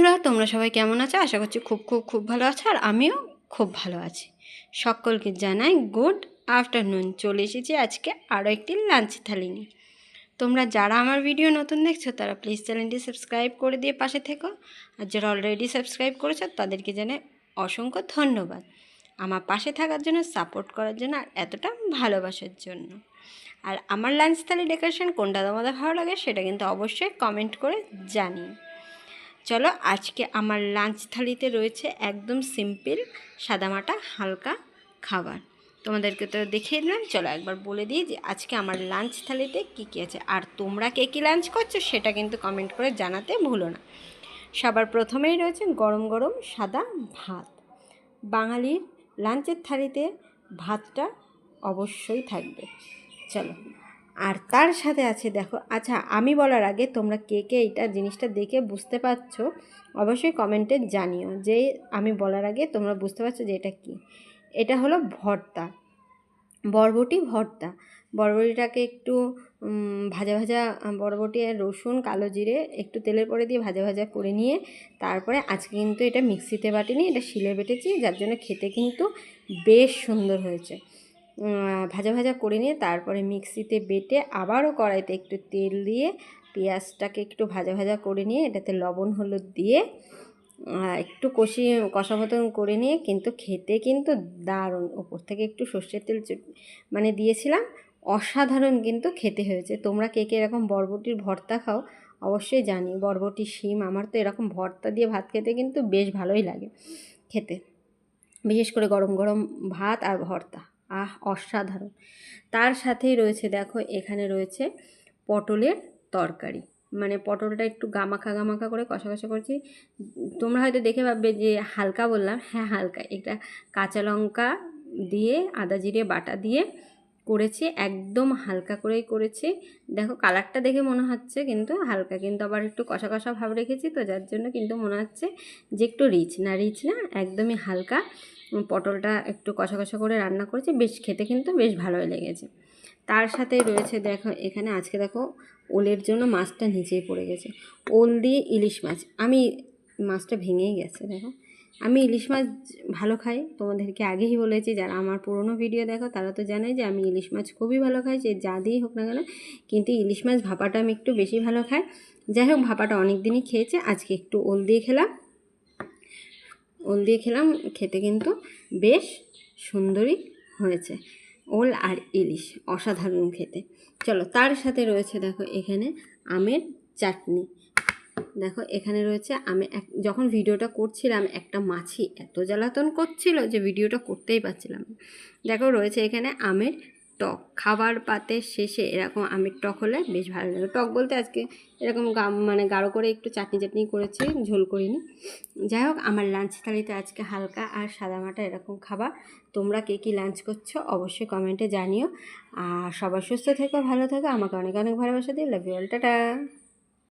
বন্ধুরা, তোমরা সবাই কেমন আছো? আশা করছি খুব খুব খুব ভালো আছো, আর আমিও খুব ভালো আছি। সকলকে জানাই গুড আফটারনুন। চলে এসেছি আজকে আরও একটি লাঞ্চ থালি নিয়ে। তোমরা যারা আমার ভিডিও নতুন দেখছো তারা প্লিজ চ্যানেলটি সাবস্ক্রাইব করে দিয়ে পাশে থেকো, আর যারা অলরেডি সাবস্ক্রাইব করেছো তাদেরকে জানাই অসংখ্য ধন্যবাদ আমার পাশে থাকার জন্য, সাপোর্ট করার জন্য, আর এতটা ভালোবাসার জন্য। আর আমার লাঞ্চ থালি ডেকোরেশন কোনটা তোমাদের ভালো লাগে সেটা কিন্তু অবশ্যই কমেন্ট করে জানিও। চলো, আজকে আমার লাঞ্চ থালিতে রয়েছে একদম সিম্পল সাদামাটা হালকা খাবার। তোমাদেরকে তো দেখিয়ে দিলাম, চলো একবার বলে দিই যে আজকে আমার লাঞ্চ থালিতে কী কী আছে, আর তোমরা কে কী লাঞ্চ করছো সেটা কিন্তু কমেন্ট করে জানাতে ভুলো না। সবার প্রথমেই রয়েছে গরম গরম সাদা ভাত। বাঙালির লাঞ্চের থালিতে ভাতটা অবশ্যই থাকবে। চলো, আর তার সাথে আছে দেখো, আচ্ছা আমি বলার আগে তোমরা কে কে এইটা জিনিসটা দেখে বুঝতে পারছো অবশ্যই কমেন্টে জানিও, যে আমি বলার আগে তোমরা বুঝতে পারছো যে এটা কি। এটা হলো ভর্তা, বরবটি ভর্তা। বরবটিটাকে একটু ভাজা ভাজা, বরবটি আর রসুন কালো জিরে একটু তেলের পরে দিয়ে ভাজা ভাজা করে নিয়ে তারপরে আজকে কিন্তু এটা মিক্সিতে বাটিনি, এটা শিলে বেটেছি, যার জন্য খেতে কিন্তু বেশ সুন্দর হয়েছে। ভাজা ভাজা করে নিয়ে তারপরে মিক্সিতে বেটে আবারও কড়াইতে একটু তেল দিয়ে পেঁয়াজটাকে একটু ভাজা ভাজা করে নিয়ে এটাতে লবণ হলুদ দিয়ে একটু কষা মতন করে নিয়ে কিন্তু খেতে কিন্তু দারুণ। ওপর থেকে একটু সর্ষের তেল মানে দিয়েছিলাম, অসাধারণ কিন্তু খেতে হয়েছে। তোমরা কে কে এরকম বরবটির ভর্তা খাও অবশ্যই জানি। বরবটি শিম, আমার তো এরকম ভর্তা দিয়ে ভাত খেতে কিন্তু বেশ ভালোই লাগে খেতে, বিশেষ করে গরম গরম ভাত আর ভর্তা, অসাধারণ। তার সাথেই রয়েছে দেখো, এখানে রয়েছে পটলের তরকারি, মানে পটলটা একটু গামাখা গামাখা করে কষা কষা করছি। তোমরা হয়তো দেখে ভাববে যে হালকা বললাম, হ্যাঁ হালকা। এটা কাঁচা লঙ্কা দিয়ে আদা জিরে বাটা দিয়ে করেছি, একদম হালকা করেই করেছি। দেখো কালারটা দেখে মনে হচ্ছে কিন্তু হালকা, কিন্তু আবার একটু কষা কষা ভাব রেখেছি, তো যার জন্য কিন্তু মনে হচ্ছে যে একটু রিচ না, একদমই হালকা। পটলটা একটু কষা কষা করে রান্না করেছি, বেশ খেতে কিন্তু বেশ ভালোই লেগেছে। তার সাথে রয়েছে দেখো, এখানে আজকে দেখো ওলের জন্য মাছটা নিচেই পড়ে গেছে, ওল দিয়ে ইলিশ মাছ। আমি মাছটা ভেঙেই গেছে দেখো। আমি ইলিশ মাছ ভালো খাই, তোমাদেরকে আগেই বলেছি, যারা আমার পুরনো ভিডিও দেখো তারা তো জানে যে আমি ইলিশ মাছ খুবই ভালো খাই, যে যা দিয়েই হোক না কেন। কিন্তু ইলিশ মাছ ভাপাটা আমি একটু বেশি ভালো খাই। যাই হোক, ভাপাটা অনেক দিনই খেয়েছে, আজকে একটু ওল দিয়ে খেলাম, খেতে কিন্তু বেশ সুন্দরই হয়েছে। ওল আর ইলিশ অসাধারণ খেতে। চলো, তার সাথে রয়েছে দেখো এখানে আমের চাটনি। দেখো এখানে রয়েছে যখন ভিডিওটা করছিলাম একটা মাছি এত জ্বালাতন করছিল যে ভিডিওটা করতেই পারছিলাম না। দেখো রয়েছে এখানে আমের টক। খাবার পাতের শেষে এরকম আমের টক হলে বেশ ভালো লাগে। টক বলতে আজকে এরকম মানে গাঢ় করে একটু চাটনি করেছি, ঝোল করিনি। যাই হোক, আমার লাঞ্চ থালিতে আজকে হালকা আর সাদামাটা এরকম খাবার। তোমরা কে কী লাঞ্চ করছো অবশ্যই কমেন্টে জানিও। আর সবাই সুস্থ থেকো, ভালো থেকো, আমাকে অনেক অনেক ভালোবাসা দিও। Love you all, tata.